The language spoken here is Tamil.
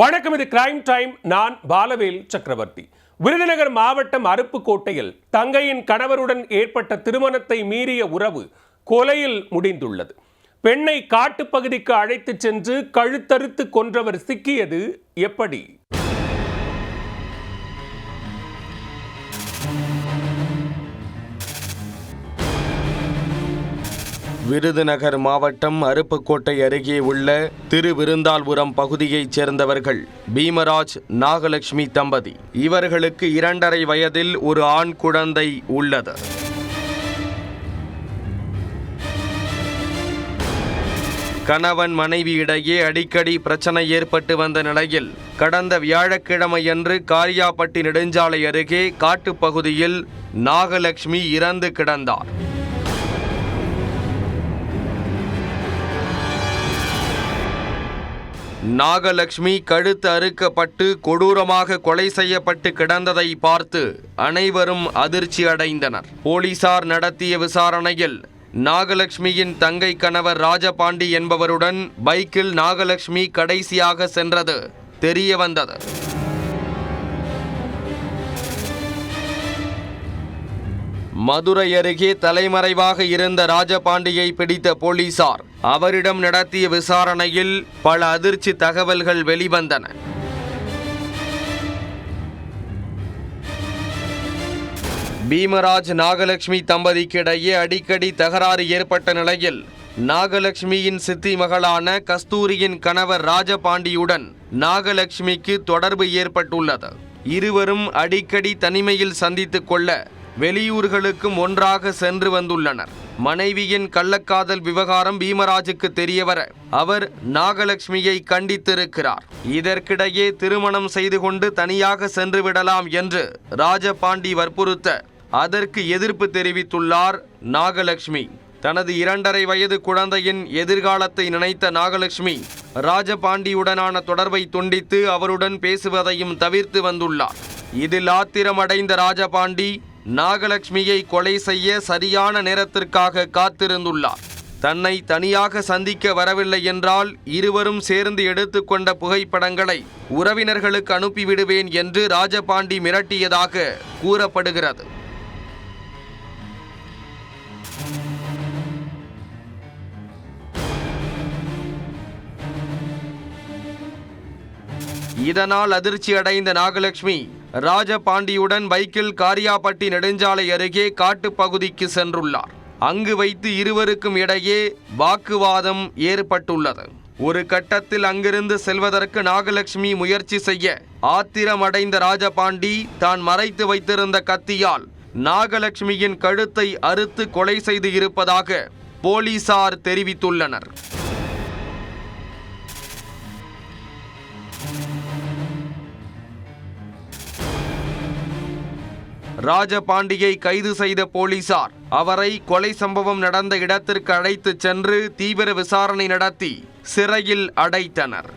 வணக்கம், இது கிரைம் டைம். நான் பாலவேல் சக்கரவர்த்தி. விருதுநகர் மாவட்டம் அருப்புக்கோட்டையில் தங்கையின் கணவருடன் ஏற்பட்ட திருமணத்தை மீறிய உறவு கொலையில் முடிந்துள்ளது. பெண்ணை காட்டுப்பகுதிக்கு அழைத்துச் சென்று கழுத்தறுத்து கொன்றவர் சிக்கியது எப்படி? விருதுநகர் மாவட்டம் அருப்புக்கோட்டை அருகே உள்ள திருவிருந்தாள்புரம் பகுதியைச் சேர்ந்தவர்கள் பீமராஜ், நாகலட்சுமி தம்பதி. இவர்களுக்கு 2.5 வயதில் ஒரு ஆண் குழந்தை உள்ளது. கணவன் மனைவி இடையே அடிக்கடி பிரச்சனை ஏற்பட்டு வந்த நிலையில் கடந்த வியாழக்கிழமையன்று காரியாபட்டி நெடுஞ்சாலை அருகே காட்டுப்பகுதியில் நாகலட்சுமி இறந்து கிடந்தார். நாகலட்சுமி கழுத்து அறுக்கப்பட்டு கொடூரமாக கொலை செய்யப்பட்டு கிடந்ததை பார்த்து அனைவரும் அதிர்ச்சி அடைந்தனர். போலீசார் நடத்திய விசாரணையில் நாகலட்சுமியின் தங்கை கணவர் ராஜபாண்டி என்பவருடன் பைக்கில் நாகலட்சுமி கடைசியாக சென்றது தெரிய வந்தது. மதுரை அருகே தலைமறைவாக இருந்த ராஜபாண்டியை பிடித்த போலீசார் அவரிடம் நடத்திய விசாரணையில் பல அதிர்ச்சி தகவல்கள் வெளிவந்தன. பீமராஜ், நாகலட்சுமி தம்பதிக்கிடையே அடிக்கடி தகராறு ஏற்பட்ட நிலையில் நாகலட்சுமியின் சித்தி மகளான கஸ்தூரியின் கணவர் ராஜபாண்டியுடன் நாகலட்சுமிக்கு தொடர்பு ஏற்பட்டுள்ளது. இருவரும் அடிக்கடி தனிமையில் சந்தித்துக் கொள்ள வெளியூர்களுக்கும் ஒன்றாக சென்று வந்துள்ளனர். மனைவியின் கள்ளக்காதல் விவகாரம் பீமராஜுக்கு தெரியவர அவர் நாகலட்சுமியை கண்டித்திருக்கிறார். இதற்கிடையே திருமணம் செய்து கொண்டு தனியாக சென்று விடலாம் என்று ராஜபாண்டி வற்புறுத்த அதற்கு எதிர்ப்பு தெரிவித்துள்ளார் நாகலட்சுமி. தனது 2.5 வயது குழந்தையின் எதிர்காலத்தை நினைத்த நாகலட்சுமி ராஜபாண்டியுடனான தொடர்பை துண்டித்து அவருடன் பேசுவதையும் தவிர்த்து வந்துள்ளார். இதில் ஆத்திரமடைந்த ராஜபாண்டி நாகலட்சுமியை கொலை செய்ய சரியான நேரத்திற்காக காத்திருந்துள்ளார். தன்னை தனியாக சந்திக்க வரவில்லை என்றால் இருவரும் சேர்ந்து எடுத்துக்கொண்ட புகைப்படங்களை உறவினர்களுக்கு அனுப்பிவிடுவேன் என்று ராஜபாண்டி மிரட்டியதாக கூறப்படுகிறது. இதனால் அதிர்ச்சி அடைந்த நாகலட்சுமி ராஜபாண்டியுடன் பைக்கில் காரியாபட்டி நெடுஞ்சாலை அருகே காட்டுப்பகுதிக்கு சென்றுள்ளார். அங்கு வைத்து இருவருக்கும் இடையே வாக்குவாதம் ஏற்பட்டுள்ளது. ஒரு கட்டத்தில் அங்கிருந்து செல்வதற்கு நாகலட்சுமி முயற்சி செய்ய ஆத்திரமடைந்த ராஜபாண்டி தான் மறைத்து வைத்திருந்த கத்தியால் நாகலட்சுமியின் கழுத்தை அறுத்து கொலை செய்து இருப்பதாக போலீசார் தெரிவித்துள்ளனர். ராஜபாண்டியை கைது செய்த போலீசார் அவரை கொலை சம்பவம் நடந்த இடத்திற்கு அழைத்துச் சென்று தீவிர விசாரணை நடத்தி சிறையில் அடைத்தனர்.